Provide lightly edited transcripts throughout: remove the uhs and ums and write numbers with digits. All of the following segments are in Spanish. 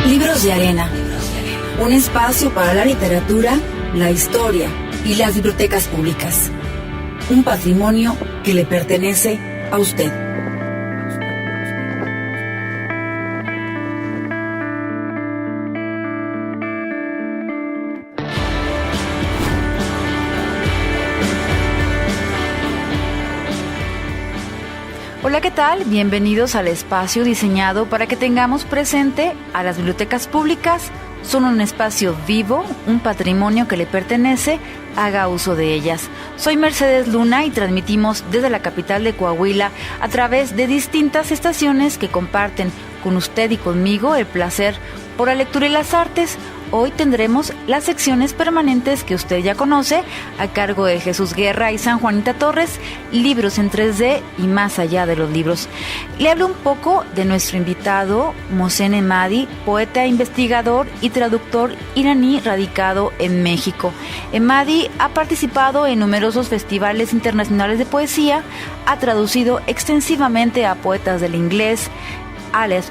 Libros de Arena. Un espacio para la literatura, la historia y las bibliotecas públicas. Un patrimonio que le pertenece a usted. Hola, ¿qué tal? Bienvenidos al espacio diseñado para que tengamos presente a las bibliotecas públicas. Son un espacio vivo, un patrimonio que le pertenece, haga uso de ellas. Soy Mercedes Luna y transmitimos desde la capital de Coahuila a través de distintas estaciones que comparten con usted y conmigo el placer por la lectura y las artes. Hoy tendremos las secciones permanentes que usted ya conoce, a cargo de Jesús Guerra y San Juanita Torres, libros en 3D y más allá de los libros. Le hablo un poco de nuestro invitado, Mohsen Emadi, poeta, investigador y traductor iraní radicado en México. Emadi ha participado en numerosos festivales internacionales de poesía, ha traducido extensivamente a poetas del inglés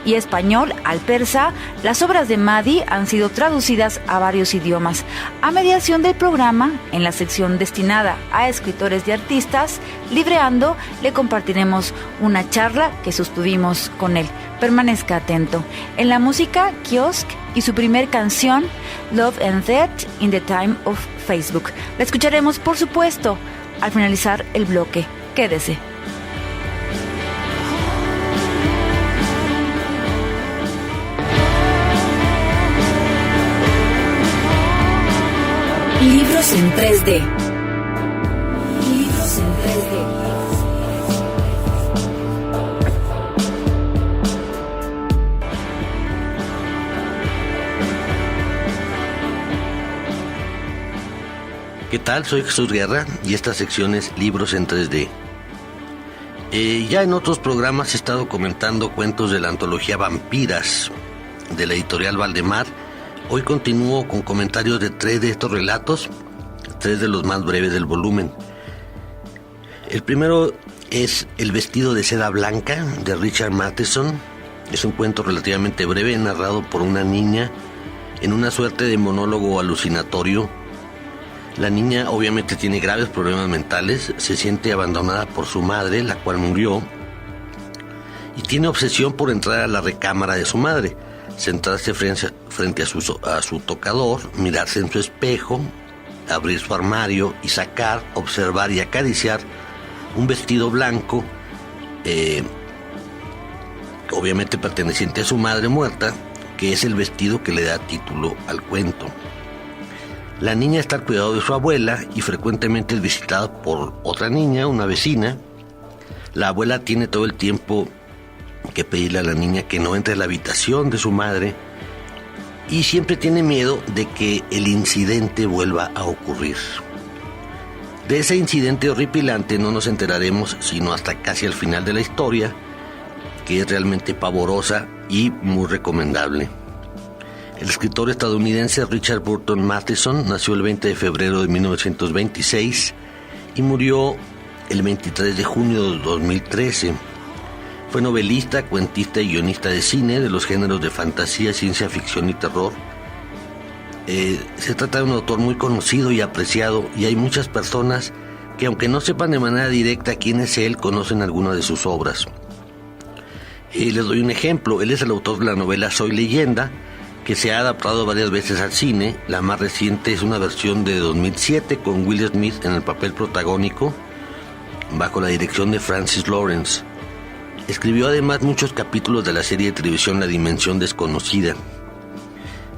y español al persa. Las obras de Emadi han sido traducidas a varios idiomas. A mediación del programa, en la sección destinada a escritores y artistas, Libreando, le compartiremos una charla que sostuvimos con él. Permanezca atento. En la música, Kiosk y su primer canción, Love and Death in the Time of Facebook. La escucharemos, por supuesto, al finalizar el bloque. Quédese. Libros en 3D. Libros en 3D. ¿Qué tal? Soy Jesús Guerra y esta sección es Libros en 3D. Ya en otros programas he estado comentando cuentos de la antología Vampiras de la editorial Valdemar. Hoy continúo con comentarios de 3 de estos relatos, 3 de los más breves del volumen. El primero es El vestido de seda blanca, de Richard Matheson. Es un cuento relativamente breve, narrado por una niña en una suerte de monólogo alucinatorio. La niña obviamente tiene graves problemas mentales, se siente abandonada por su madre, la cual murió, y tiene obsesión por entrar a la recámara de su madre, sentarse frente a su tocador, mirarse en su espejo, abrir su armario y sacar, observar y acariciar un vestido blanco, obviamente perteneciente a su madre muerta, que es el vestido que le da título al cuento. La niña está al cuidado de su abuela y frecuentemente es visitada por otra niña, una vecina. La abuela tiene todo el tiempo que pedirle a la niña que no entre a la habitación de su madre y siempre tiene miedo de que el incidente vuelva a ocurrir. De ese incidente horripilante no nos enteraremos sino hasta casi al final de la historia, que es realmente pavorosa y muy recomendable. El escritor estadounidense Richard Burton Matheson nació el 20 de febrero de 1926 y murió el 23 de junio de 2013. Fue novelista, cuentista y guionista de cine de los géneros de fantasía, ciencia ficción y terror. Se trata de un autor muy conocido y apreciado, y hay muchas personas que, aunque no sepan de manera directa quién es él, conocen algunas de sus obras. Les doy un ejemplo. Él es el autor de la novela Soy Leyenda, que se ha adaptado varias veces al cine. La más reciente es una versión de 2007 con Will Smith en el papel protagónico, bajo la dirección de Francis Lawrence. Escribió además muchos capítulos de la serie de televisión La Dimensión Desconocida.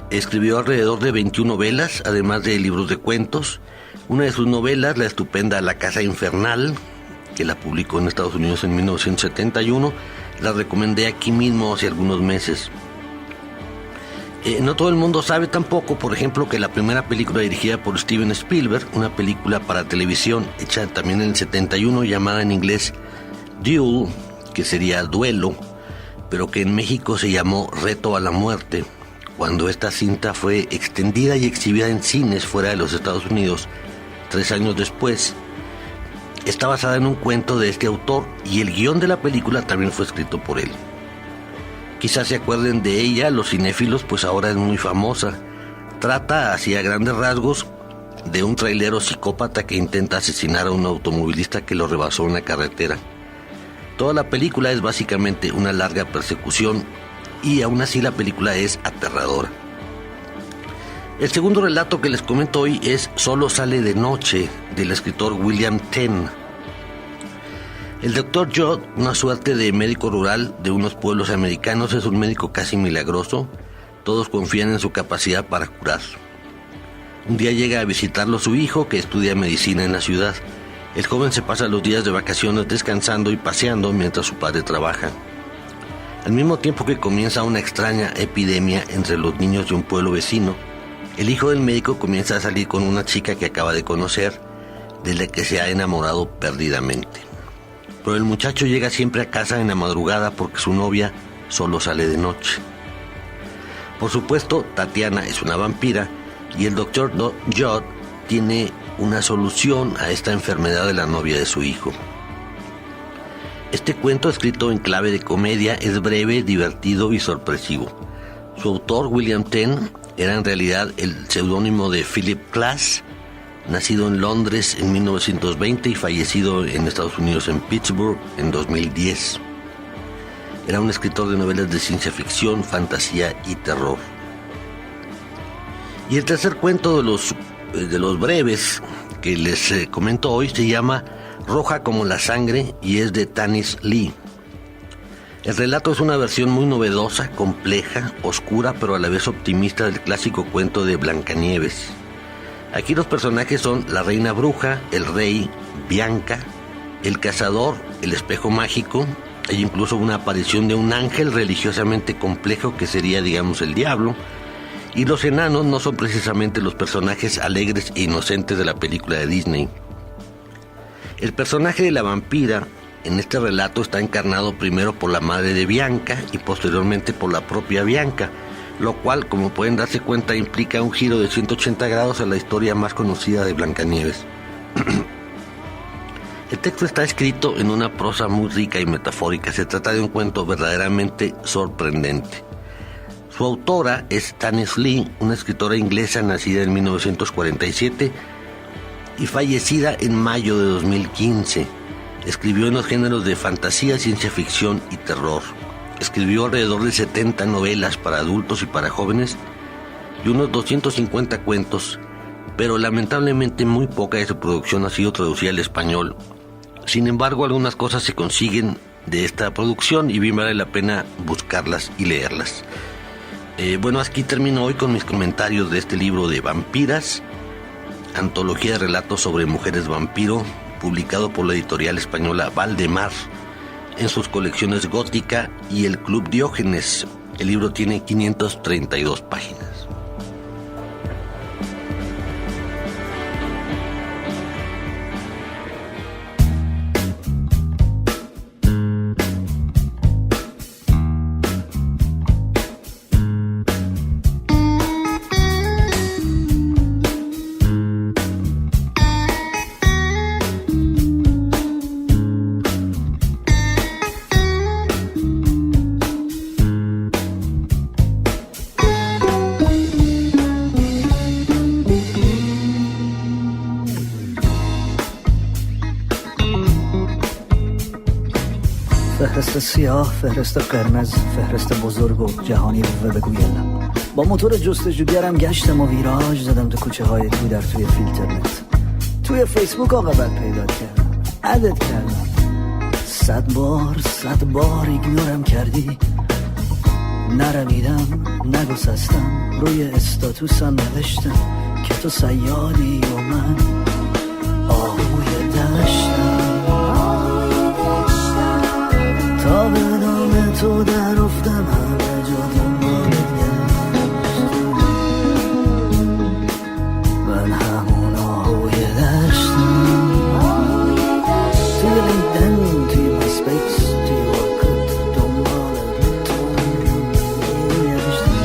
Escribió alrededor de 21 novelas, además de libros de cuentos. Una de sus novelas, la estupenda La Casa Infernal, que la publicó en Estados Unidos en 1971, la recomendé aquí mismo hace algunos meses. No todo el mundo sabe tampoco, por ejemplo, que la primera película dirigida por Steven Spielberg, una película para televisión hecha también en el 71, llamada en inglés Duel, que sería duelo, pero que en México se llamó Reto a la Muerte, cuando esta cinta fue extendida y exhibida en cines fuera de los Estados Unidos 3 años después. Está basada en un cuento de este autor y el guión de la película también fue escrito por él. Quizás se acuerden de ella los cinéfilos, pues ahora es muy famosa. Trata, así a grandes rasgos, de un trailero psicópata que intenta asesinar a un automovilista que lo rebasó en la carretera. Toda la película es básicamente una larga persecución y aún así la película es aterradora. El segundo relato que les comento hoy es Solo sale de noche, del escritor William Tenn. El Dr. Judd, una suerte de médico rural de unos pueblos americanos, es un médico casi milagroso. Todos confían en su capacidad para curar. Un día llega a visitarlo su hijo, que estudia medicina en la ciudad. El joven se pasa los días de vacaciones descansando y paseando mientras su padre trabaja. Al mismo tiempo que comienza una extraña epidemia entre los niños de un pueblo vecino, el hijo del médico comienza a salir con una chica que acaba de conocer, de la que se ha enamorado perdidamente. Pero el muchacho llega siempre a casa en la madrugada porque su novia solo sale de noche. Por supuesto, Tatiana es una vampira y el Dr. Judd tiene una solución a esta enfermedad de la novia de su hijo. Este cuento, escrito en clave de comedia, es breve, divertido y sorpresivo. Su autor, William Tenn, era en realidad el seudónimo de Philip Glass, nacido en Londres en 1920 y fallecido en Estados Unidos en Pittsburgh en 2010. Era un escritor de novelas de ciencia ficción, fantasía y terror. Y el tercer cuento de los breves que les comento hoy se llama Roja como la sangre y es de Tanis Lee. El relato es una versión muy novedosa, compleja, oscura, pero a la vez optimista del clásico cuento de Blancanieves. Aquí los personajes son la reina bruja, el rey, Bianca, el cazador, el espejo mágico. Hay incluso una aparición de un ángel religiosamente complejo que sería, digamos, el diablo. Y los enanos no son precisamente los personajes alegres e inocentes de la película de Disney. El personaje de la vampira en este relato está encarnado primero por la madre de Bianca y posteriormente por la propia Bianca, lo cual, como pueden darse cuenta, implica un giro de 180 grados a la historia más conocida de Blancanieves. El texto está escrito en una prosa muy rica y metafórica. Se trata de un cuento verdaderamente sorprendente. Su autora es Tanis Lee, una escritora inglesa nacida en 1947 y fallecida en mayo de 2015. Escribió en los géneros de fantasía, ciencia ficción y terror. Escribió alrededor de 70 novelas para adultos y para jóvenes y unos 250 cuentos, pero lamentablemente muy poca de su producción ha sido traducida al español. Sin embargo, algunas cosas se consiguen de esta producción y bien vale la pena buscarlas y leerlas. Bueno, aquí termino hoy con mis comentarios de este libro de vampiras, antología de relatos sobre mujeres vampiro, publicado por la editorial española Valdemar en sus colecciones Gótica y el Club Diógenes. El libro tiene 532 páginas. فهرست سیاه، فهرست قرمز، فهرست بزرگ و جهانی رو بگویم. با موتور جستجوگرم گشتم و ویراژ زدم تو کوچه های تو توی فیلترنت. توی فیسبوک آقابت پیدا کردم، عدد کردم. 100 بار ایگنورم کردی. نرمیدم، نگسستم، روی استاتوسم نوشتم که تو صیادی و من آهوی دشتم. تا به نام تو در افتم همه جا دنبالت گشتم. من همون آهوی دشتم. توی لینکدین، توی مایسپیس، توی ورکت دنبالت تو گشتم.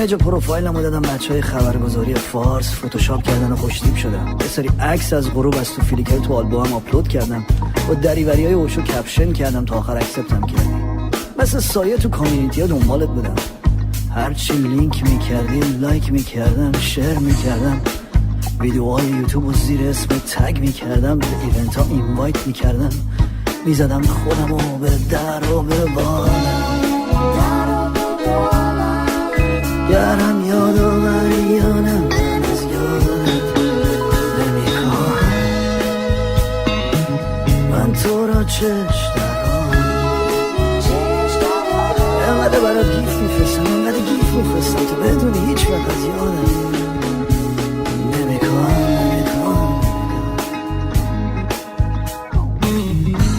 همه جا پروفایلمو دادم، بچهای خبرگزاری فارس فتوشاپ کردن و خوشتیپ شدم. یه سری عکس از غروب از تو فلیکر تو آلبومم آپلود کردم و دریوریای اوشو کپشن کردم تا آخر اکسپتم کردی. مثل سایه تو کامیونیتی ها دنبالت بودم، هرچی لینک میکردی لایک میکردم، شیر میکردم، ویدیوهای یوتیوب و زیر اسم تگ میکردم، به ایونت ها اینوایت میکردم، میزدم خودم و به در و به بالم. گرم یادآوریانم من از یادت نمیکنم، من تو را چش دارم، انقدر برات گیف میفرستم، انقدر گیف میفرستم تو بدونی هیچ وقت از یادم نمیکنم.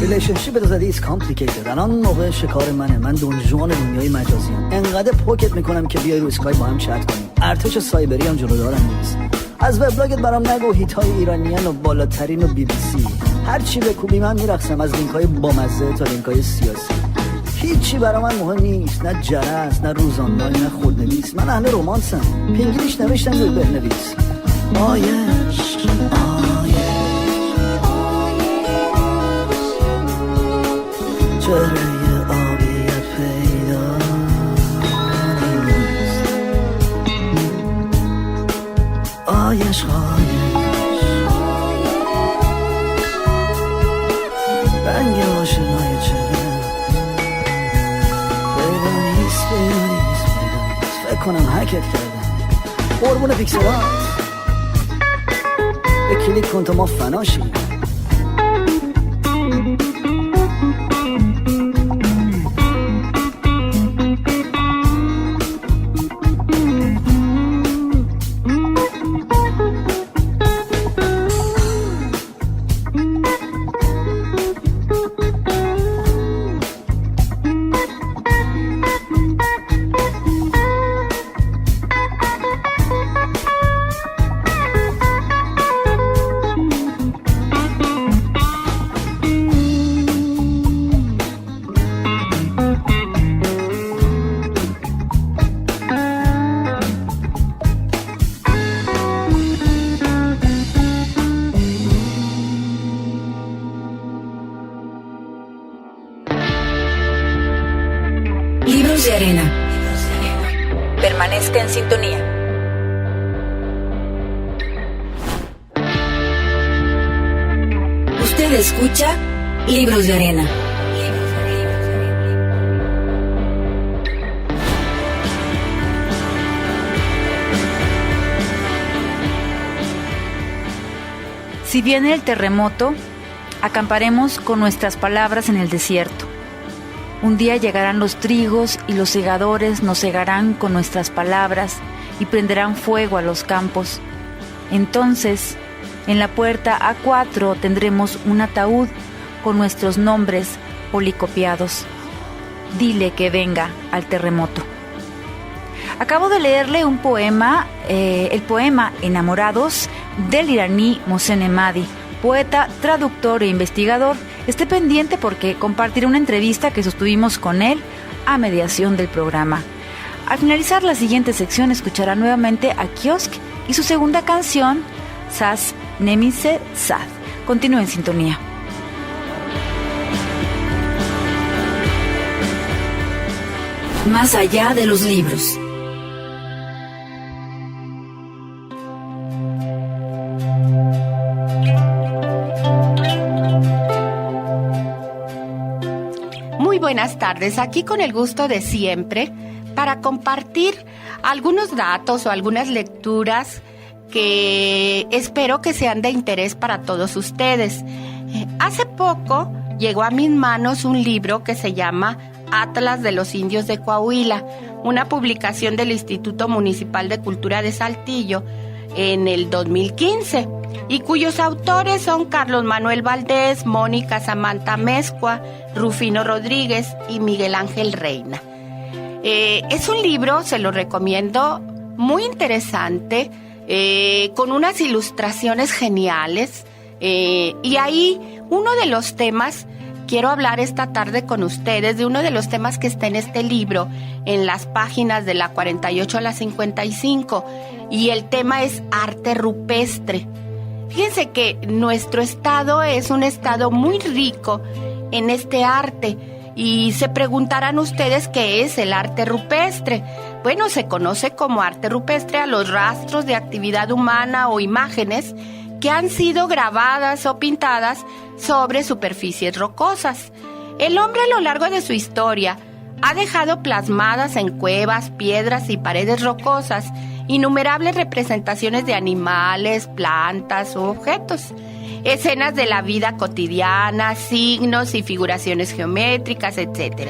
ریلیشنشیپ زدی is complicated. الان موقع شکار منه، من دونجوان دنیای مجازی ام. انقدر پوکت میکنم که بیای رو اسکایپ با هم چت کنیم. ارتش سایبری هم جلو دارم نیست. از وبلاگت برام نگو هیتای ایرانیان و بالاترین و بی بی سی. هر چی بکوبی من میرقصم، از لینکای بامزه تا لینکای سیاسی. هیچی برام من مهم نیست، نه جرس، نه روزانه، نه خودنویس. من اهل رومانسم، پینگلیش نوشتم روی بنویس. آیش چهره آبیت پیدا نیست. آیش رنگ آشنای چهره پیدا نیست. فکر کنم هکت کردم، قربون پیکسلات. به کلیک کن تا ما فناشیم. Libros de arena. Permanezca en sintonía. Usted escucha Libros de arena. Si viene el terremoto, acamparemos con nuestras palabras en el desierto. Un día llegarán los trigos y los segadores nos cegarán con nuestras palabras y prenderán fuego a los campos. Entonces, en la puerta A4 tendremos un ataúd con nuestros nombres policopiados. Dile que venga al terremoto. Acabo de leerle un poema, el poema Enamorados del iraní Mohsen Emadi, poeta, traductor e investigador. Esté pendiente porque compartiré una entrevista que sostuvimos con él a mediación del programa. Al finalizar la siguiente sección escuchará nuevamente a Kiosk y su segunda canción, Saz Nemise Sad. Continúe en sintonía. Más allá de los libros. Muy buenas tardes, aquí con el gusto de siempre para compartir algunos datos o algunas lecturas que espero que sean de interés para todos ustedes. Hace poco llegó a mis manos un libro que se llama Atlas de los Indios de Coahuila, una publicación del Instituto Municipal de Cultura de Saltillo en el 2015, y cuyos autores son Carlos Manuel Valdés, Mónica Samantha Mezcua, Rufino Rodríguez y Miguel Ángel Reina. Es un libro, se lo recomiendo, muy interesante, con unas ilustraciones geniales, y ahí uno de los temas quiero hablar esta tarde con ustedes de uno de los temas que está en este libro, en las páginas de la 48 a la 55, y el tema es arte rupestre. Fíjense que nuestro estado es un estado muy rico en este arte, y se preguntarán ustedes qué es el arte rupestre. Bueno, se conoce como arte rupestre a los rastros de actividad humana o imágenes que han sido grabadas o pintadas sobre superficies rocosas. El hombre a lo largo de su historia ha dejado plasmadas en cuevas, piedras y paredes rocosas innumerables representaciones de animales, plantas u objetos, escenas de la vida cotidiana, signos y figuraciones geométricas, etc.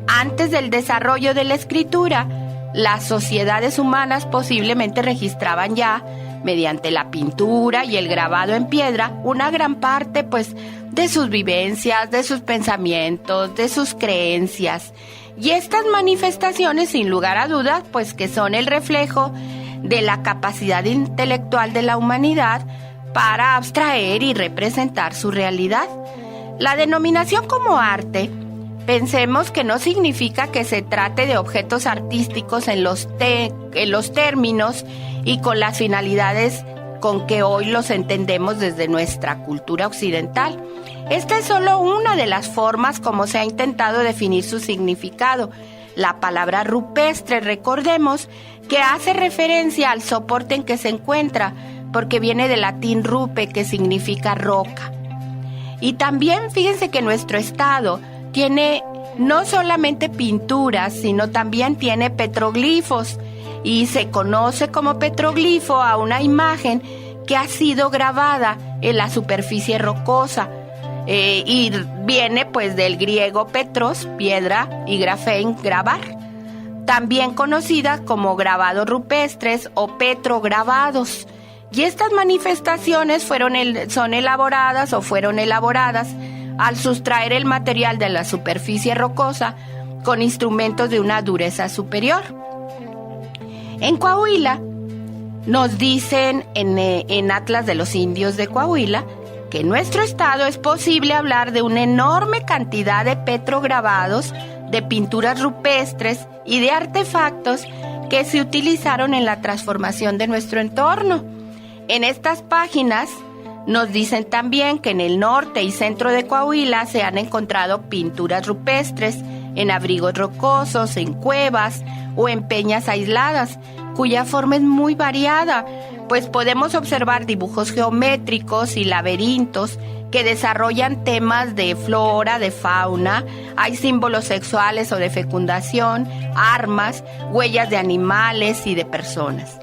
Antes del desarrollo de la escritura, las sociedades humanas posiblemente registraban ya, mediante la pintura y el grabado en piedra, una gran parte, pues, de sus vivencias, de sus pensamientos, de sus creencias. Y estas manifestaciones, sin lugar a dudas, pues que son el reflejo de la capacidad intelectual de la humanidad para abstraer y representar su realidad. La denominación como arte, pensemos que no significa que se trate de objetos artísticos en los términos y con las finalidades con que hoy los entendemos desde nuestra cultura occidental. Esta es solo una de las formas como se ha intentado definir su significado. La palabra rupestre, recordemos que hace referencia al soporte en que se encuentra, porque viene del latín rupe, que significa roca. Y también fíjense que nuestro estado tiene no solamente pinturas, sino también tiene petroglifos, y se conoce como petroglifo a una imagen que ha sido grabada en la superficie rocosa, y viene pues del griego petros, piedra, y grafein, grabar, también conocida como grabados rupestres o petrograbados. Y estas manifestaciones fueron elaboradas al sustraer el material de la superficie rocosa con instrumentos de una dureza superior. En Coahuila, nos dicen en Atlas de los Indios de Coahuila, que en nuestro estado es posible hablar de una enorme cantidad de petrograbados, de pinturas rupestres y de artefactos que se utilizaron en la transformación de nuestro entorno. En estas páginas nos dicen también que en el norte y centro de Coahuila se han encontrado pinturas rupestres en abrigos rocosos, en cuevas o en peñas aisladas, cuya forma es muy variada, pues podemos observar dibujos geométricos y laberintos que desarrollan temas de flora, de fauna, hay símbolos sexuales o de fecundación, armas, huellas de animales y de personas.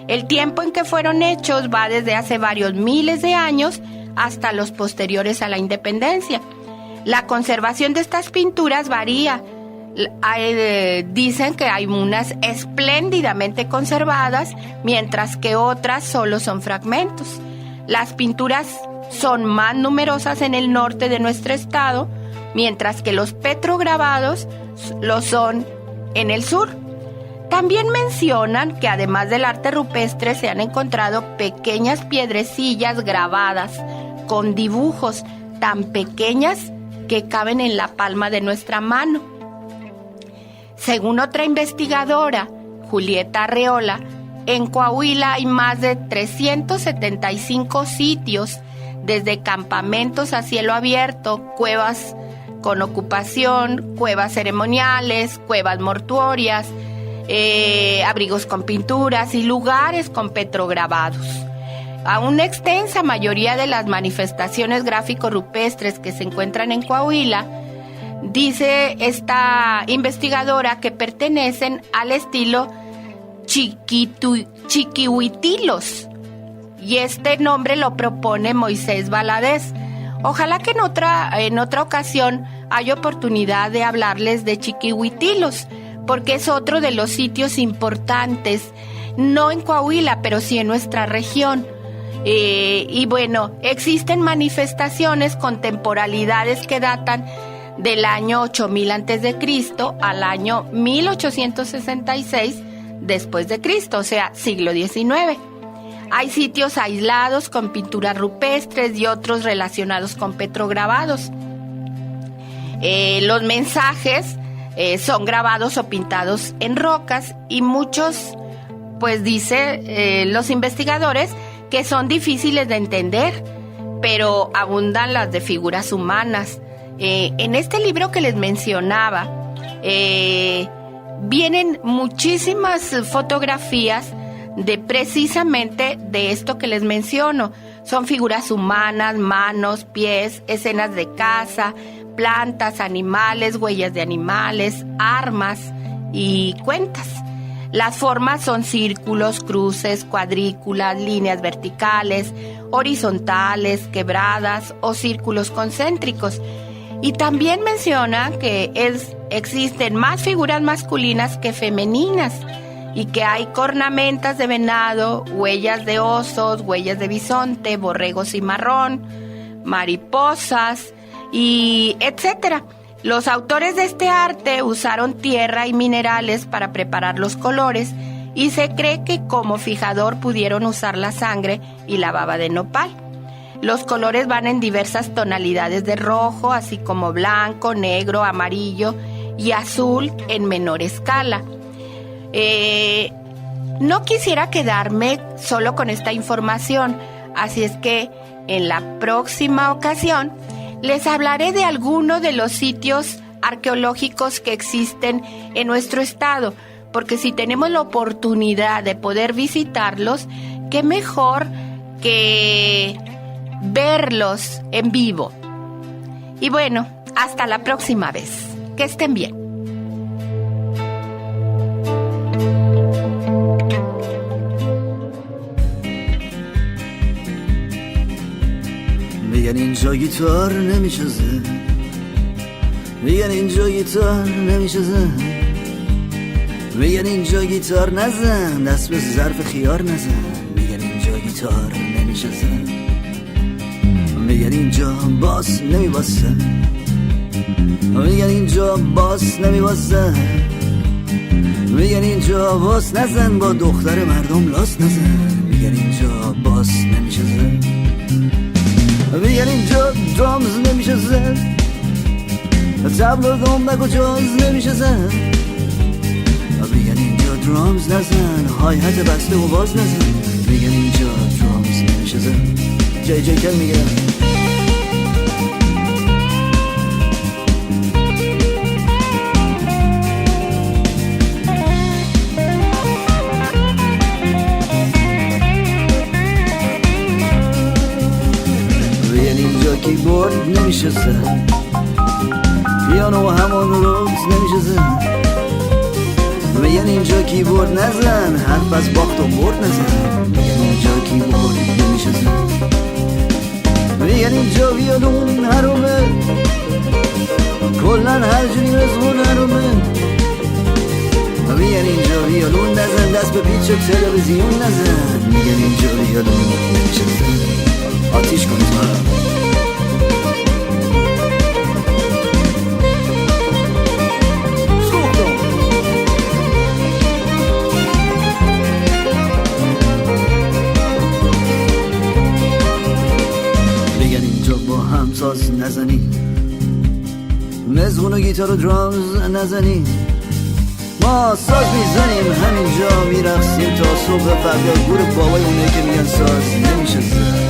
El tiempo en que fueron hechos va desde hace varios miles de años hasta los posteriores a la independencia. La conservación de estas pinturas varía. Dicen que hay unas espléndidamente conservadas, mientras que otras solo son fragmentos. Las pinturas son más numerosas en el norte de nuestro estado, mientras que los petrograbados lo son en el sur. También mencionan que además del arte rupestre se han encontrado pequeñas piedrecillas grabadas con dibujos tan pequeñas que caben en la palma de nuestra mano. Según otra investigadora, Julieta Arreola, en Coahuila hay más de 375 sitios, desde campamentos a cielo abierto, cuevas con ocupación, cuevas ceremoniales, cuevas mortuorias, abrigos con pinturas y lugares con petrograbados. A una extensa mayoría de las manifestaciones gráfico-rupestres que se encuentran en Coahuila, dice esta investigadora que pertenecen al estilo chiquihuitilos, y este nombre lo propone Moisés Valadez. Ojalá que en otra ocasión haya oportunidad de hablarles de chiquihuitilos, porque es otro de los sitios importantes, no en Coahuila, pero sí en nuestra región. Y bueno, existen manifestaciones con temporalidades que datan del año 8000 a.C. al año 1866 después de Cristo, o sea, siglo XIX. Hay sitios aislados con pinturas rupestres y otros relacionados con petrograbados. Los mensajes son grabados o pintados en rocas y muchos, pues dice los investigadores, que son difíciles de entender, pero abundan las de figuras humanas. En este libro que les mencionaba, vienen muchísimas fotografías de precisamente de esto que les menciono. Son figuras humanas, manos, pies, escenas de caza, plantas, animales, huellas de animales, armas y cuentas. Las formas son círculos, cruces, cuadrículas, líneas verticales, horizontales, quebradas o círculos concéntricos. Y también menciona que existen más figuras masculinas que femeninas y que hay cornamentas de venado, huellas de osos, huellas de bisonte, borregos cimarrón, mariposas y etcétera. Los autores de este arte usaron tierra y minerales para preparar los colores y se cree que como fijador pudieron usar la sangre y la baba de nopal. Los colores van en diversas tonalidades de rojo, así como blanco, negro, amarillo y azul en menor escala. No quisiera quedarme solo con esta información, así es que en la próxima ocasión les hablaré de algunos de los sitios arqueológicos que existen en nuestro estado, porque si tenemos la oportunidad de poder visitarlos, qué mejor que verlos en vivo. Y bueno, hasta la próxima vez. Que estén bien. میگن اینجا گیتار نمیشزه میگن اینجا گیتار نمیشزه میگن اینجا گیتار نزن دست به ظرف خیار نزن میگن اینجا گیتار نمیشزه میگن اینجا باس نمیباسه میگن اینجا باس نمیباسه میگن اینجا باس نزن با دختر مردم لاس نزن میگن اینجا باس نمیشزه میگن اینجا درامز نمیشه زد تبل و دنبک جاز نمیشه زد میگن اینجا درامز نزن های حت بسته و باز نزن میگن اینجا درامز نمیشه زد جی کل میگن کیبورد نمیشه زد پیانو همون روز نمیشه زد میگن اینجا کیبورد نزن حرف از باخت و برد نزن میگن اینجا کیبورد نمیشه زد میگن اینجا ویولون حرومه کلن هر جوری رزغون حرومه میگن اینجا ویولون نزن دست به پیچ تلویزیون نزن میگن اینجا ویولون نمیشه زد آتیش کنید مرا ساز نزنی مزغون و گیتار و درامز نزنی ما ساز میزنیم همینجا میرقصیم تا صبح فردا گور بابای اونه که میگن ساز نمیشه زد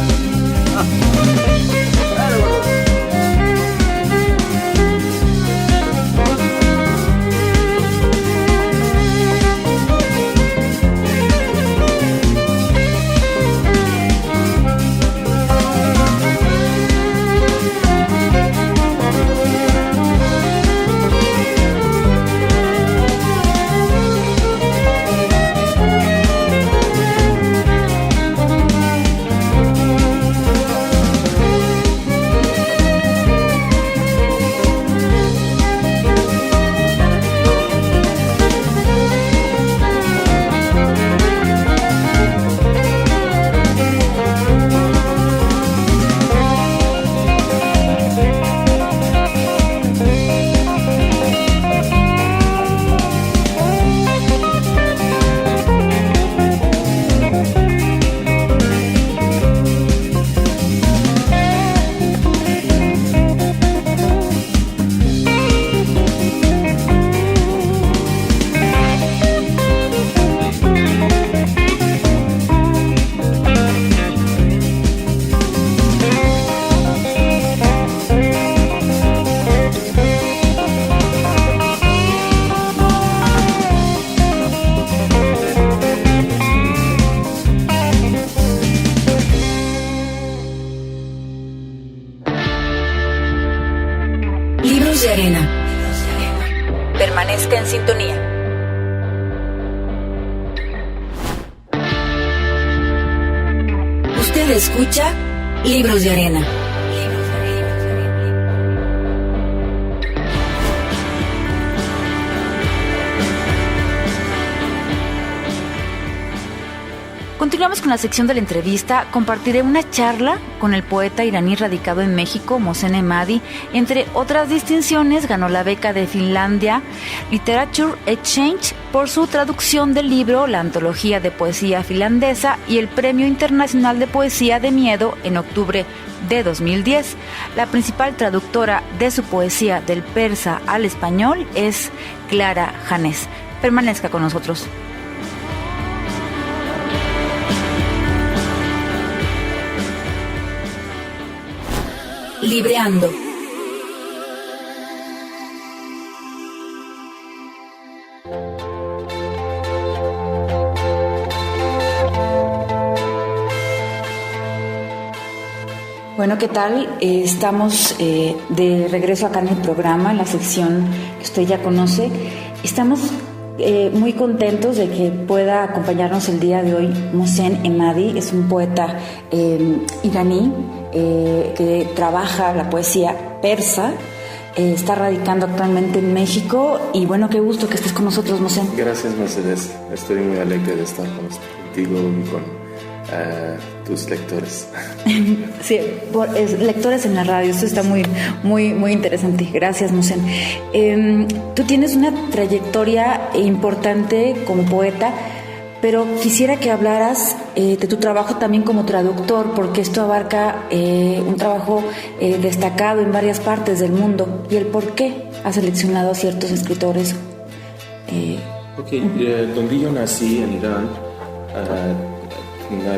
de Arena. Permanezca en sintonía. Usted escucha Libros de Arena. Continuamos con la sección de la entrevista. Compartiré una charla con el poeta iraní radicado en México, Mohsen Emadi. Entre otras distinciones, ganó la beca de Finlandia Literature Exchange por su traducción del libro La Antología de Poesía Finlandesa y el Premio Internacional de Poesía de Miedo en octubre de 2010. La principal traductora de su poesía del persa al español es Clara Janés. Permanezca con nosotros. Libreando. Bueno, ¿qué tal? Estamos de regreso acá en el programa, en la sección que usted ya conoce. Estamos muy contentos de que pueda acompañarnos el día de hoy Mohsen Emadi. Es un poeta iraní que trabaja la poesía persa. Está radicando actualmente en México y bueno, qué gusto que estés con nosotros, Mohsen. Gracias, Mercedes. Estoy muy alegre de estar contigo y con tus lectores. Sí, lectores en la radio, esto está muy interesante. Gracias, Mohsen. Tú tienes una trayectoria importante como poeta, pero quisiera que hablaras de tu trabajo también como traductor, porque esto abarca un trabajo destacado en varias partes del mundo, y el por qué has seleccionado a ciertos escritores. Donde yo nací, en Irán,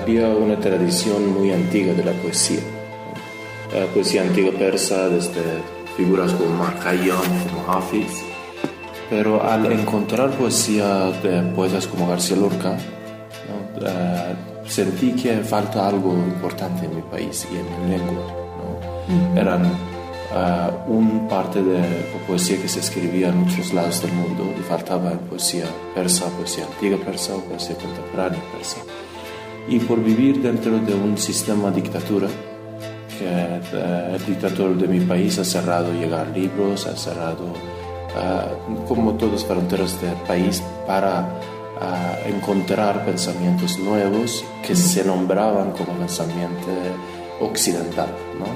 había una tradición muy antigua de la poesía. Poesía antigua persa, desde figuras como Omar Khayyam, como Hafiz. Pero al encontrar poesía de poetas como García Lorca, ¿no? Sentí que falta algo importante en mi país y en mi lengua, ¿no? Eran un parte de poesía que se escribía en otros lados del mundo y faltaba en poesía persa, poesía antigua persa o poesía contemporánea persa. Y por vivir dentro de un sistema de dictadura, que el dictador de mi país ha cerrado llegar libros, ha cerrado como todas las fronteras del país para encontrar pensamientos nuevos que se nombraban como pensamiento occidental, ¿no?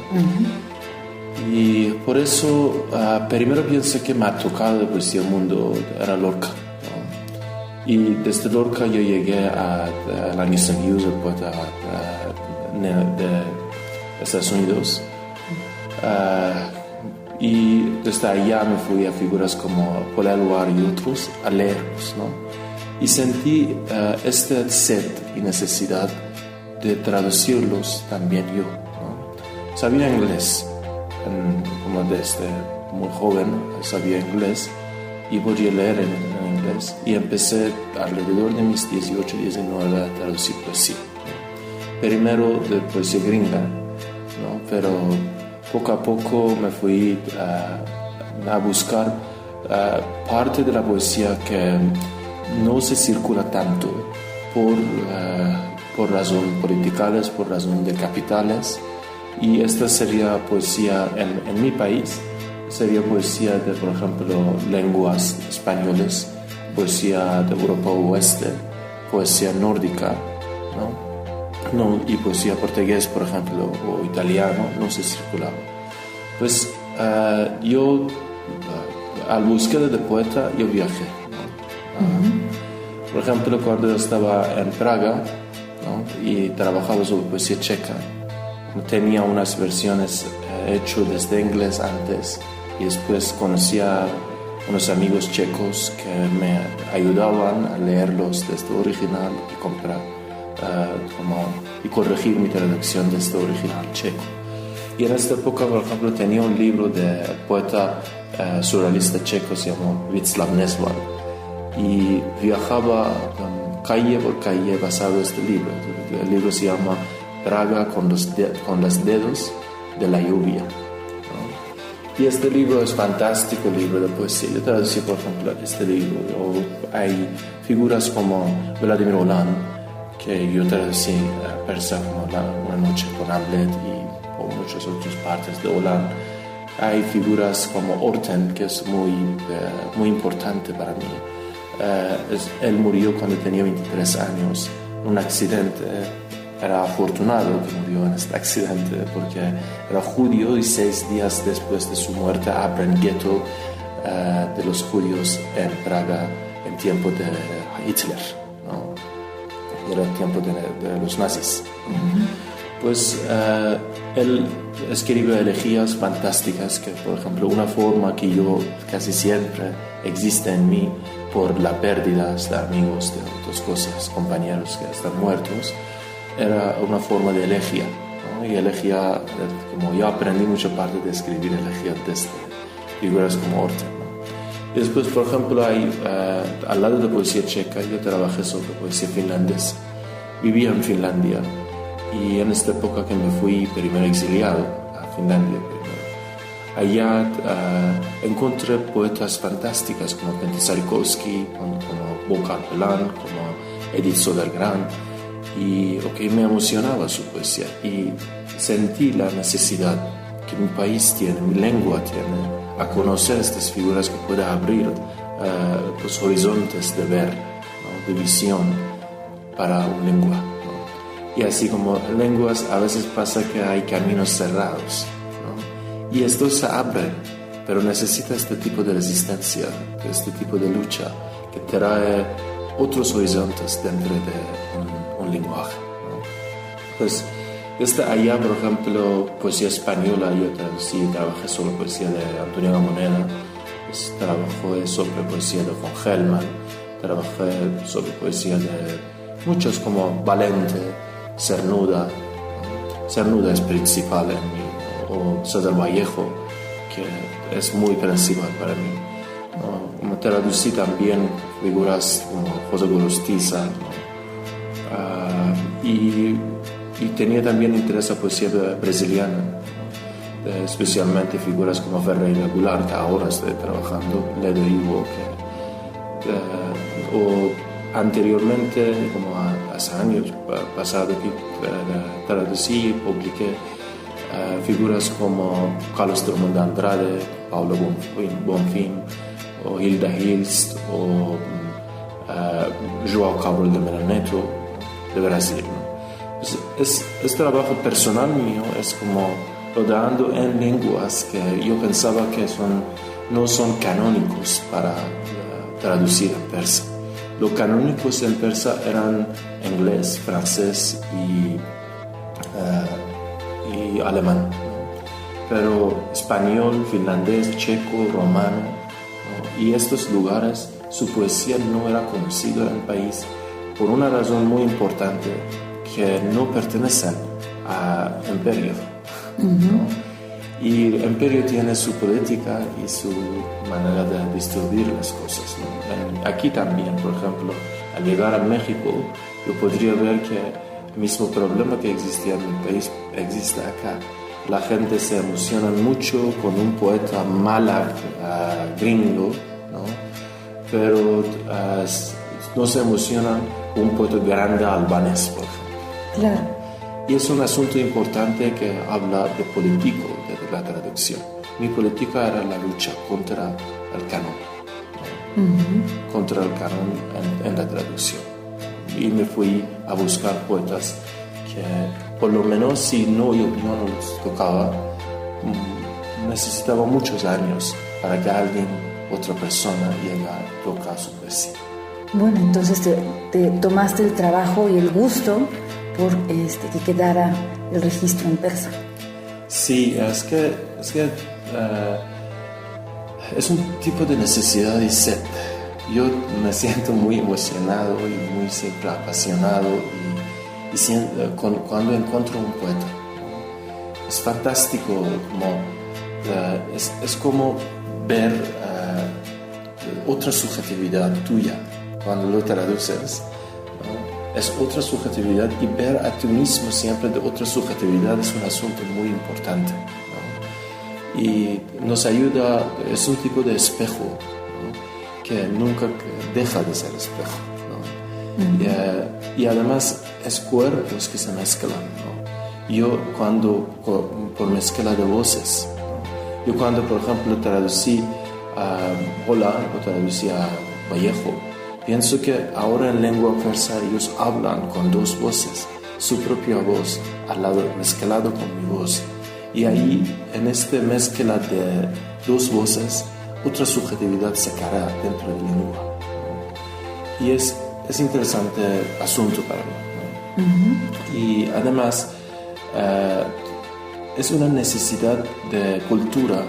Y por eso primero pienso que me ha tocado de poesía del mundo era Lorca, ¿no? Y desde Lorca yo llegué a Langston Hughes, el poeta de Estados Unidos, y desde allá me fui a figuras como Paul Eluard y otros a leerlos, ¿no? Y sentí este sed y necesidad de traducirlos también yo, ¿no? Sabía inglés, como desde muy joven sabía inglés y podía leer en inglés, y empecé alrededor de mis 18, 19 a traducir poesía, ¿no? Primero de poesía gringa, ¿no? Pero poco a poco me fui a buscar parte de la poesía que no se circula tanto por razón politicales, por razón de capitales, y esta sería poesía en mi país, sería poesía de, por ejemplo, lenguas españoles, poesía de Europa Oeste, poesía nórdica, ¿no? Y poesía portugués, por ejemplo, o italiano, no se circulaba. Pues yo, al búsqueda de poeta, yo viajé, ¿no? Por ejemplo, cuando estaba en Praga, ¿no? Y trabajaba sobre poesía checa, tenía unas versiones hechas desde inglés antes, y después conocía unos amigos checos que me ayudaban a leerlos desde original y comprar y corregir mi traducción de este original checo. Y en esta época, por ejemplo, tenía un libro de poeta surrealista checo, se llamó Václav Nesval, y viajaba calle por calle basado en este libro. El libro se llama Praga con los dedos de la lluvia, ¿no? Y este libro es fantástico, libro de poesía. Yo traducí, por ejemplo, este libro. Hay figuras como Vladimir Holland, que yo traducí a persa como Una noche con Hamlet y muchas otras partes de Holland. Hay figuras como Orten, que es muy importante para mí. Él murió cuando tenía 23 años, en un accidente. Era afortunado que murió en este accidente porque era judío y 6 días después de su muerte abre el gueto de los judíos en Praga en tiempo de Hitler, ¿no? Era el tiempo de los nazis. Pues él escribe elegías fantásticas que, por ejemplo, una forma que yo casi siempre existe en mí por la pérdida de amigos, de otras cosas, compañeros que están muertos, era una forma de elegía, ¿no? Y elegía, como yo aprendí mucha parte de escribir elegías desde figuras como Orten, ¿no? Y después, por ejemplo, al lado de poesía checa, yo trabajé sobre poesía finlandesa. Vivía en Finlandia y en esta época que me fui primero exiliado a Finlandia, allá encontré poetas fantásticas como Pentti Sarikoski, como Bo Karpelan, como Edith Södergran. Y me emocionaba su poesía y sentí la necesidad que mi país tiene, mi lengua tiene, a conocer estas figuras que pueda abrir los horizontes de ver, ¿no? De visión para una lengua, ¿no? Y así como lenguas a veces pasa que hay caminos cerrados, ¿no? Y estos se abren, pero necesita este tipo de resistencia, este tipo de lucha que trae otros horizontes dentro de un lenguaje, ¿no? Pues desde allá, por ejemplo, poesía española, yo trabajé sobre poesía de Antonio Gamoneda, pues, trabajé sobre poesía de von Hellman, trabajé sobre poesía de muchos como Valente, Cernuda, ¿no? Cernuda es principal en mí, ¿no? O César Vallejo, que es muy principal para mí, ¿no? Como traducí también figuras como José Gorostiza, ¿no? Y tenía también interés a poesía brasileña, ¿no? Especialmente figuras como Ferreira Goulart, que ahora estoy trabajando, Ledo Ivo, o anteriormente, como hace años pasado, que traducí y publiqué figuras como Carlos Drummond de Andrade, Paulo Bonfim, o Hilda Hilst, o João Cabral de Melo Neto, de Brasil, ¿no? Pues es trabajo personal mío, es como rodando en lenguas que yo pensaba que no son canónicos para traducir en persa. Los canónicos en persa eran inglés, francés y alemán, ¿no? Pero español, finlandés, checo, romano, ¿no? Y estos lugares, su poesía no era conocida en el país por una razón muy importante, que no pertenecen a imperio, ¿no? Y el imperio tiene su política y su manera de distribuir las cosas, ¿no? Aquí también, por ejemplo, al llegar a México, yo podría ver que el mismo problema que existía en mi país existe acá. La gente se emociona mucho con un poeta mala gringo, ¿no? Pero no se emociona con un poeta grande albanés, por ejemplo. Claro. Y es un asunto importante que habla de político, de la traducción. Mi política era la lucha contra el canon, ¿no? Contra el canon en la traducción. Y me fui a buscar poetas que, por lo menos, si yo no los tocaba, necesitaba muchos años para que alguien, otra persona, llegue a tocar su poesía. Bueno, entonces te tomaste el trabajo y el gusto por que quedara el registro en persa. Sí, es que es un tipo de necesidad y sed. Yo me siento muy emocionado y muy siempre apasionado cuando encuentro un poeta. Es fantástico, es como ver otra subjetividad tuya cuando lo traduces, ¿no? Es otra subjetividad, y ver a ti mismo siempre de otra subjetividad es un asunto muy importante, ¿no? y nos ayuda, es un tipo de espejo, ¿no? Que nunca deja de ser espejo, ¿no? Y además es cuerpos que se mezclan, ¿no? Yo cuando, por mezcla de voces, ¿no? Yo cuando por ejemplo traducí a Hola o traducí a Vallejo, pienso que ahora en lengua persa ellos hablan con dos voces, su propia voz al lado, mezclado con mi voz. Y ahí, en esta mezcla de dos voces, otra subjetividad se crea dentro de la lengua. Y es interesante asunto para mí, ¿no? Y además, es una necesidad de cultura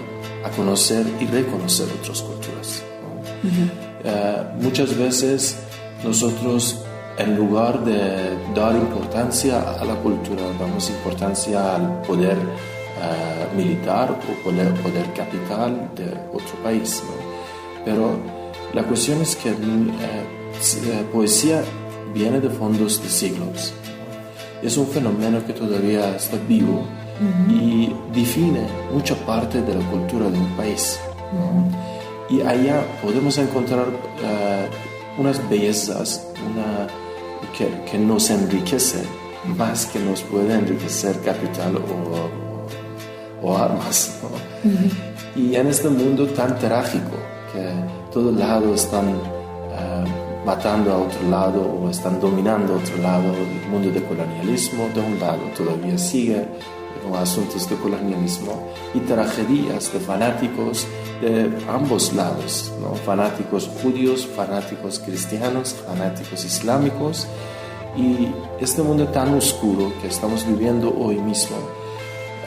a conocer y reconocer otras culturas, ¿no? Muchas veces nosotros, en lugar de dar importancia a la cultura, damos importancia al poder militar o poder capital de otro país, ¿no? Pero la cuestión es que poesía viene de fondos de siglos. Es un fenómeno que todavía está vivo y define mucha parte de la cultura de un país. Y allá podemos encontrar unas bellezas que nos enriquece más que nos puede enriquecer capital o armas, ¿no? Y en este mundo tan trágico que todos lados están matando a otro lado o están dominando a otro lado, el mundo del colonialismo de un lado todavía sigue con asuntos de colonialismo y tragedias de fanáticos de ambos lados, ¿no? Fanáticos judíos, fanáticos cristianos, fanáticos islámicos, y este mundo tan oscuro que estamos viviendo hoy mismo,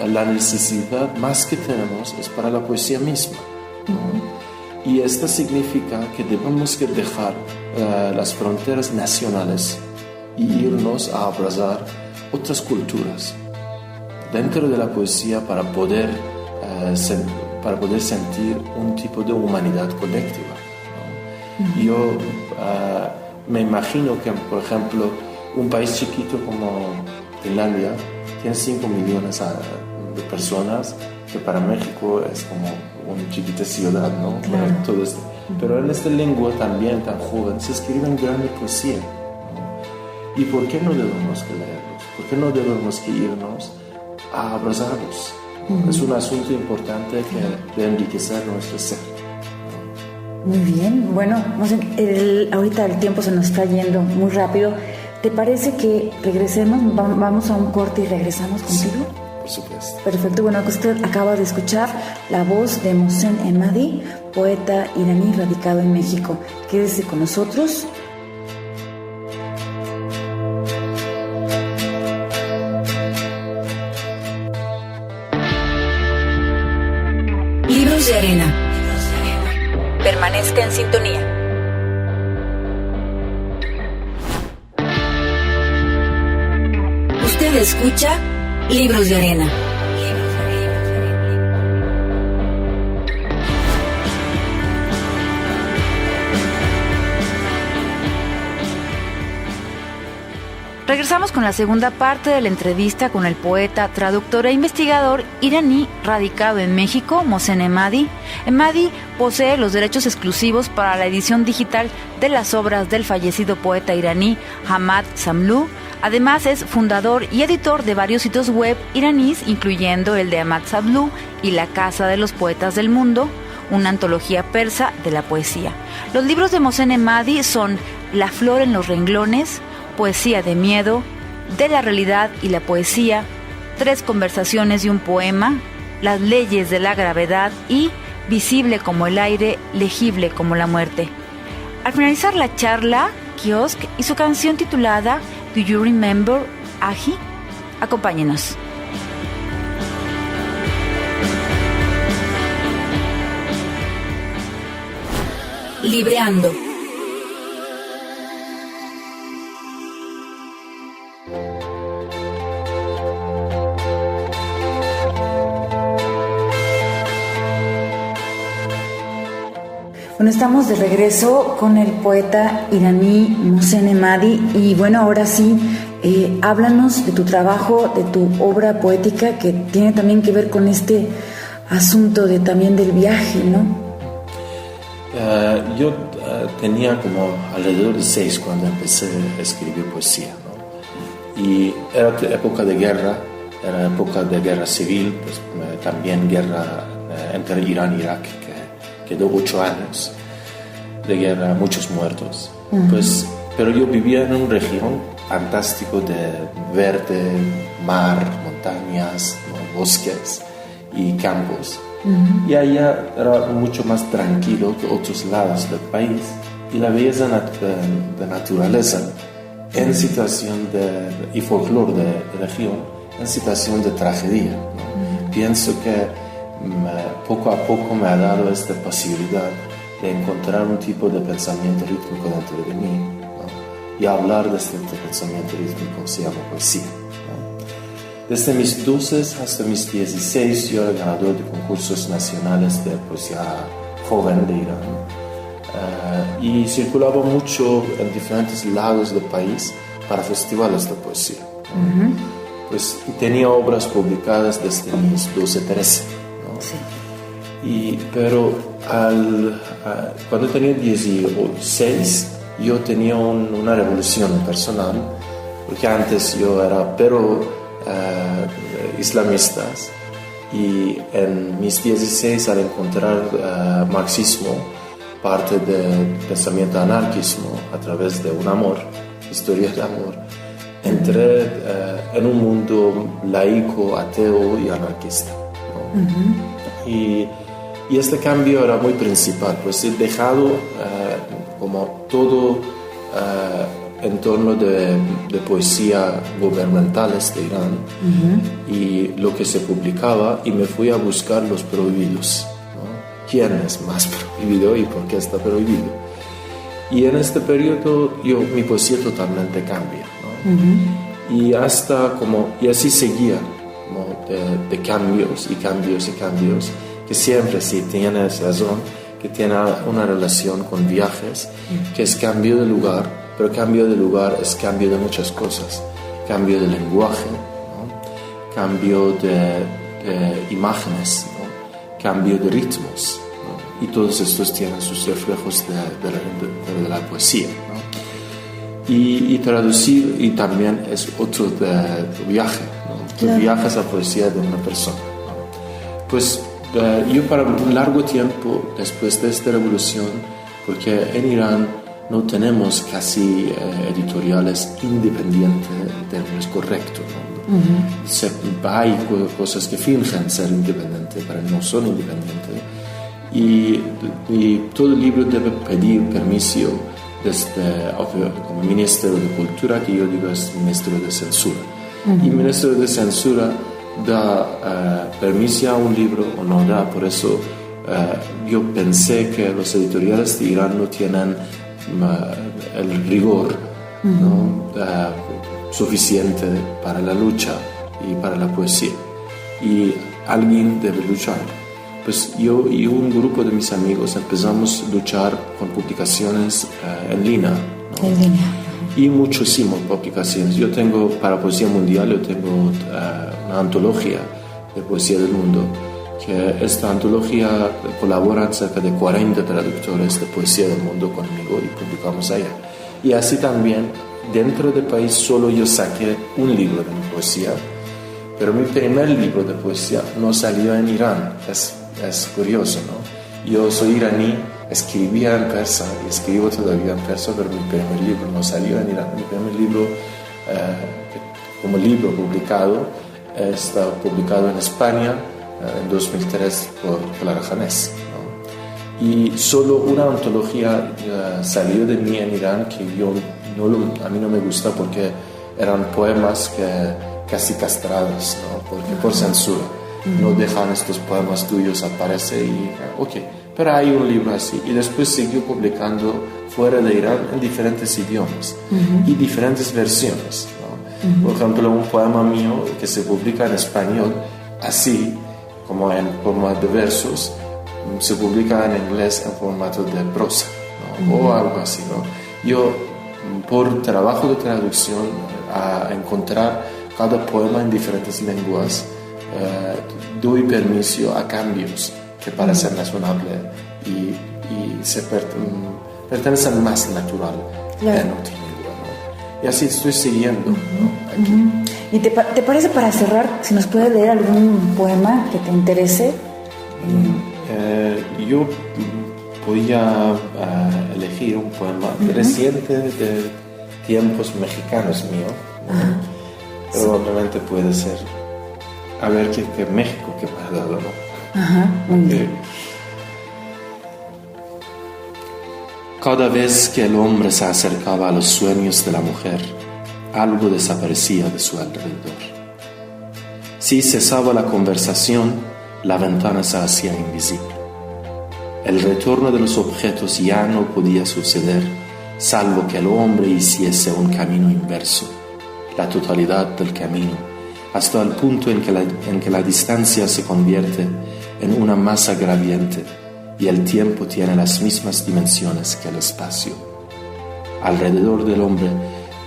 la necesidad más que tenemos es para la poesía misma, ¿no? Y esto significa que debemos que dejar las fronteras nacionales y irnos a abrazar otras culturas dentro de la poesía para poder sentir un tipo de humanidad colectiva, ¿no? Yo me imagino que, por ejemplo, un país chiquito como Finlandia tiene 5 millones de personas, que para México es como una chiquita ciudad, ¿no? Claro. Todo esto. Pero en esta lengua también tan joven se escriben grande poesía, ¿no? ¿Y por qué no debemos que leerlos? ¿Por qué no debemos que irnos a abrazarlos? Es un asunto importante que de enriquecer nuestro ser. Muy bien, bueno, ahorita el tiempo se nos está yendo muy rápido. ¿Te parece que regresemos? Vamos a un corte y regresamos contigo. Sí, por supuesto. Perfecto, bueno, usted acaba de escuchar la voz de Mohsen Emadi, poeta iraní radicado en México. Quédese con nosotros. Libros de arena. Permanezca en sintonía. Usted escucha Libros de arena. Regresamos con la segunda parte de la entrevista con el poeta, traductor e investigador iraní radicado en México, Mohsen Emadi. Emadi posee los derechos exclusivos para la edición digital de las obras del fallecido poeta iraní Hamad Samlou. Además es fundador y editor de varios sitios web iraníes, incluyendo el de Hamad Samlou y La Casa de los Poetas del Mundo, una antología persa de la poesía. Los libros de Mohsen Emadi son La flor en los renglones, Poesía de miedo, De la realidad y la poesía, 3 conversaciones y un poema, Las leyes de la gravedad y Visible como el aire, legible como la muerte. Al finalizar la charla, Kiosk y su canción titulada Do You Remember Aji? Acompáñenos. Libreando. Bueno, estamos de regreso con el poeta iraní Mohsen Emadi y bueno, ahora sí, háblanos de tu trabajo, de tu obra poética que tiene también que ver con este asunto también del viaje, ¿no? Yo tenía como alrededor de 6 cuando empecé a escribir poesía, ¿no? Y era época de guerra, era época de guerra civil, pues, también guerra entre Irán e Irak, que duró 8 años de guerra, muchos muertos. Pues, pero yo vivía en una región fantástico de verde, mar, montañas, ¿no? Bosques y campos. Y allá era mucho más tranquilo que otros lados del país, y la belleza de naturaleza en situación y folclore de región en situación de tragedia, ¿no? Pienso que poco a poco me ha dado esta posibilidad de encontrar un tipo de pensamiento rítmico dentro de mí, ¿no? Y hablar de este pensamiento rítmico se llama poesía. Desde mis 12 hasta mis 16 yo era ganador de concursos nacionales de poesía joven de Irán, y circulaba mucho en diferentes lados del país para festivales de poesía. Pues tenía obras publicadas desde mis 12-13, ¿no? Sí. Pero cuando tenía 16 yo tenía una revolución personal, porque antes yo era islamistas, y en mis 16 al encontrar marxismo, parte del pensamiento anarquismo a través de un amor, historia de amor, entré en un mundo laico, ateo y anarquista, ¿no? Y este cambio era muy principal, pues he dejado como todo entorno de poesía gubernamentales de Irán y lo que se publicaba, y me fui a buscar los prohibidos, ¿no? ¿Quién es más prohibido y por qué está prohibido? Y en este periodo mi poesía totalmente cambia, ¿no? Y así seguía, ¿no? de cambios y cambios y cambios, que siempre sí tienes razón, que tiene una relación con viajes, que es cambio de lugar. Pero cambio de lugar es cambio de muchas cosas. Cambio de lenguaje, ¿no? Cambio de imágenes, ¿no? Cambio de ritmos, ¿no? Y todos estos tienen sus reflejos de la poesía, ¿no? Y traducir, y también es otro de viaje, ¿no? Claro. Viajas a poesía de una persona, ¿no? Pues yo para un largo tiempo, después de esta revolución, porque en Irán no tenemos casi editoriales independientes en términos correctos, ¿no? Hay cosas que fingen ser independientes, pero no son independientes. Y todo libro debe pedir permiso como Ministerio de Cultura, que yo digo es Ministerio de Censura. Y el Ministerio de Censura da permiso a un libro o no da. Por eso yo pensé que los editoriales de Irán no tienen el rigor, ¿no? Suficiente para la lucha y para la poesía, y alguien debe luchar. Pues yo y un grupo de mis amigos empezamos a luchar con publicaciones en línea, ¿no? En línea. Y muchísimas publicaciones. Yo tengo, para Poesía Mundial, yo tengo una antología de poesía del mundo, que esta antología colaboran cerca de 40 traductores de poesía del mundo conmigo, y publicamos allá. Y así también, dentro del país, solo yo saqué un libro de mi poesía, pero mi primer libro de poesía no salió en Irán. Es curioso, ¿no? Yo soy iraní, escribía en persa y escribo todavía en persa, pero mi primer libro no salió en Irán. Mi primer libro, como libro publicado, está publicado en España en 2003 por Clara Janés, ¿no? Y solo una antología salió de mí en Irán, que a mí no me gusta porque eran poemas casi castrados, ¿no? Por censura. No dejan estos poemas tuyos aparecer y pero hay un libro así, y después siguió publicando fuera de Irán en diferentes idiomas y diferentes versiones, ¿no? Por ejemplo, un poema mío que se publica en español así, como en forma de versos, se publica en inglés en formato de prosa, ¿no? O algo así, ¿no? Yo, por trabajo de traducción, a encontrar cada poema en diferentes lenguas, doy permiso a cambios que parecen razonables y se pertenecen más natural en otro nivel, ¿no? Y así estoy siguiendo, ¿no? Aquí. ¿Y te parece, para cerrar, si nos puede leer algún poema que te interese? Yo voy a elegir un poema reciente de tiempos mexicanos mío, ¿no? Pero obviamente puede ser, a ver qué México que me ha dado, ¿no? Ajá, muy bien. Cada vez que el hombre se acercaba a los sueños de la mujer, algo desaparecía de su alrededor. Si cesaba la conversación, la ventana se hacía invisible. El retorno de los objetos ya no podía suceder, salvo que el hombre hiciese un camino inverso, la totalidad del camino, hasta el punto en que la distancia se convierte en una masa gradiente y el tiempo tiene las mismas dimensiones que el espacio. Alrededor del hombre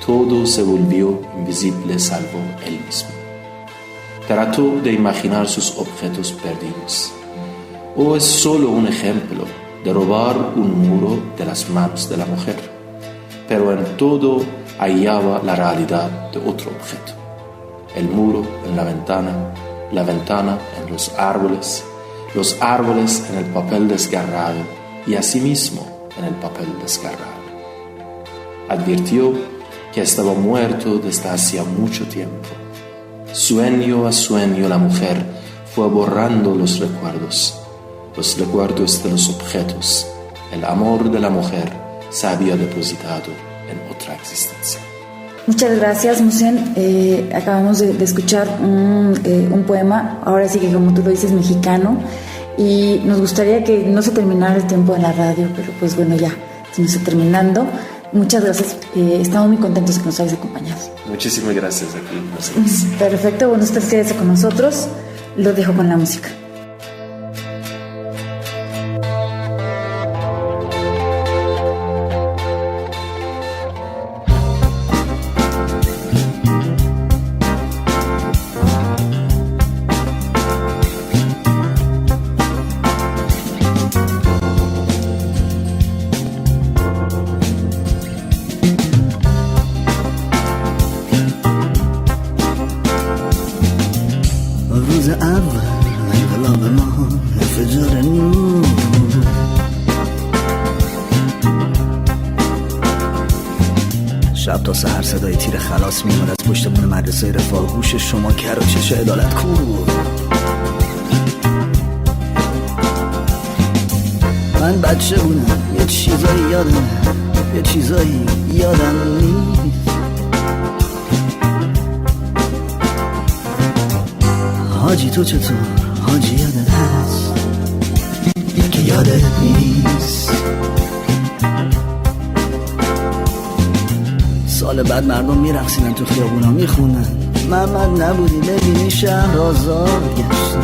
todo se volvió invisible salvo él mismo. Trató de imaginar sus objetos perdidos. ¿O es solo un ejemplo de robar un muro de las manos de la mujer? Pero en todo hallaba la realidad de otro objeto. El muro en la ventana en los árboles en el papel desgarrado y asimismo en el papel desgarrado. Advirtió que estaba muerto desde hacía mucho tiempo. Sueño a sueño la mujer fue borrando los recuerdos de los objetos. El amor de la mujer se había depositado en otra existencia. Muchas gracias, Musen. Acabamos de escuchar un poema, ahora sí que como tú lo dices, mexicano, y nos gustaría que no se terminara el tiempo de la radio, pero pues bueno, ya se nos está terminando. Muchas gracias, estamos muy contentos que nos hayas acompañado. Muchísimas gracias aquí. Perfecto, bueno, usted quédese con nosotros, lo dejo con la música. روز اول انقلاب ما انفجار نور شب تا سحر صدای تیر خلاص میومد از پشت بون مدرسه رفاه. گوش شما کر و چش عدالت کور بود. من بچه بودم یه چیزایی یادم نیست. حاجی تو چطور؟ حاجی یادت هست که یادت نیست. سال بعد مردم میرقصیدن تو خیابونا میخونن محمد نبودی ببینی شهر آزاد گشت.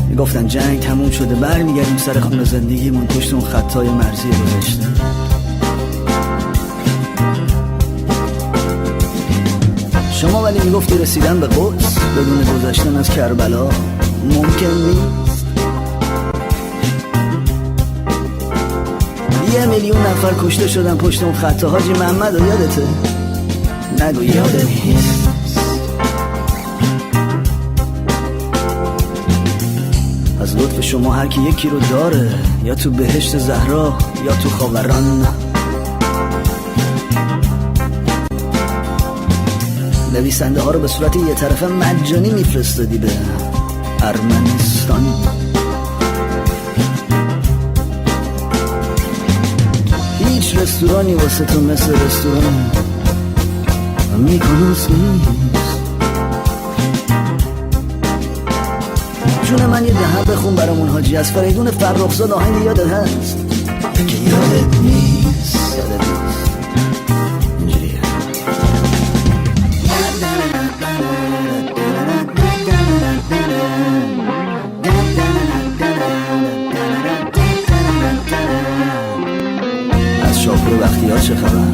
میگفتن جنگ تموم شده برمیگردیم سر خونه زندگیمون پشت اون خطای مرزی گذاشته. شما ولی میگفتی رسیدن به قدس بدون گذشتن از کربلا ممکن نیست. 1 میلیون نفر کشته شدن پشت اون خط. حاجی محمد و یادته؟ نگو یادت نیست. از لطف شما هر کی یکی رو داره، یا تو بهشت زهرا یا تو خاوران. نویسنده ها رو به صورت یه طرفه مجانی میفرستادی به ارمنستان. هیچ رستورانی واسه تو مثل رستوران میکنوس نیست. جون من یه دهه بخون برامون حاجی از فریدون فرخزاد آهنگ یادت هست که یادت نیست. اینجوریه. از شاپور بختیار چه خبر؟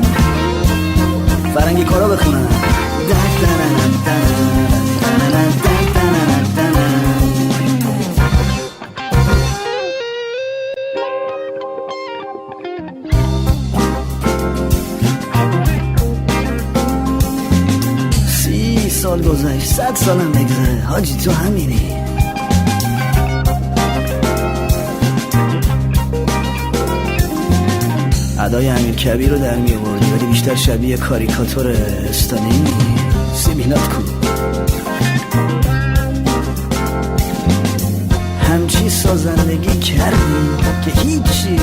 فرنگی کارا بخونن. سال گذشت 100 سالم بگذره حاجی تو همینی. ادای امیر کبیر رو در می آوردی ولی بیشتر شبیه کاریکاتور استالینی. سیبیلات کو همچی سازندگی کردی که هیچی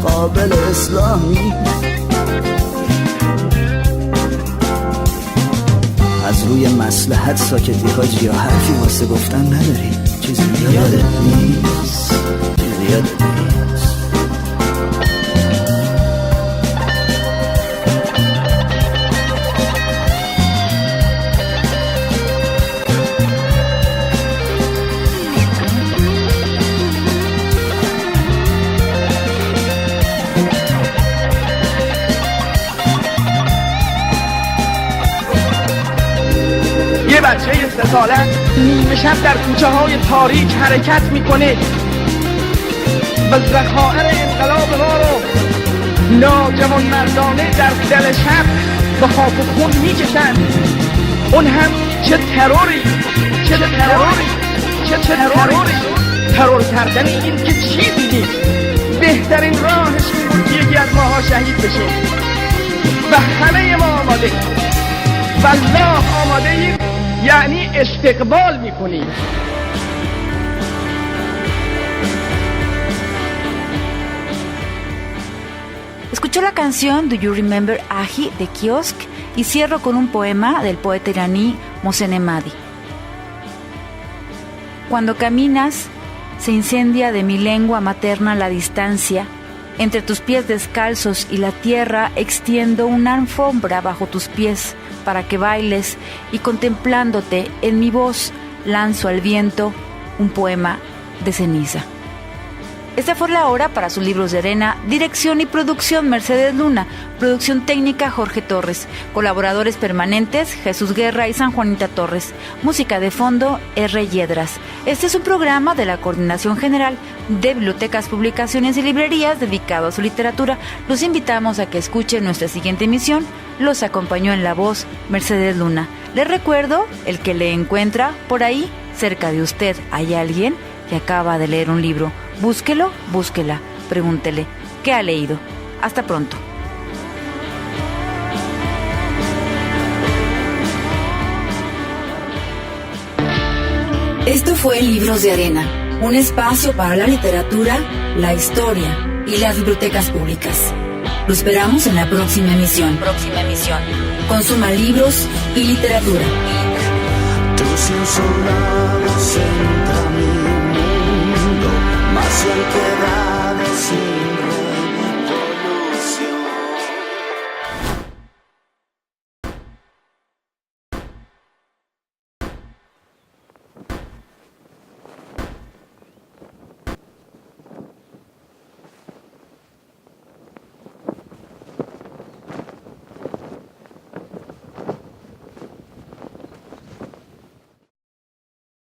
قابل اصلاح نیست. از روی مصلحت ساکتی حاجی یا حرفی واسه گفتن نداری؟ چیزی یادت نیست؟ چیزی یادت نیست؟ بچه 3 ساله نیمه شب در کوچه های تاریک حرکت میکنه و ذخایر انقلاب ما رو ناجوان مردانه در دل شب به خاک و خون میکشن. اون هم چه تروری ترور کردن این که چیزی نیست. بهترین راهش این بود که یکی از ماها شهید بشه و همه ما آماده والله آماده ایم، یعنی استقبال میکنیم. Escuchó la canción Do You Remember Aji de Kiosk y cierro con un poema del poeta iraní Mohsen Emadi. Cuando caminas, se incendia de mi lengua materna la distancia. Entre tus pies descalzos y la tierra extiendo una alfombra bajo tus pies para que bailes y contemplándote en mi voz lanzo al viento un poema de ceniza. Esta fue la hora para sus libros de arena, dirección y producción Mercedes Luna, producción técnica Jorge Torres, colaboradores permanentes Jesús Guerra y San Juanita Torres, música de fondo R. Yedras. Este es un programa de la Coordinación General de Bibliotecas, Publicaciones y Librerías dedicado a su literatura. Los invitamos a que escuchen nuestra siguiente emisión. Los acompañó en la voz Mercedes Luna. Les recuerdo, el que le encuentra por ahí, cerca de usted, hay alguien que acaba de leer un libro. Búsquelo, búsquela, pregúntele, ¿qué ha leído? Hasta pronto. Esto fue Libros de Arena, un espacio para la literatura, la historia y las bibliotecas públicas. Lo esperamos en la próxima emisión. Consuma libros y literatura. Tú sin soldados en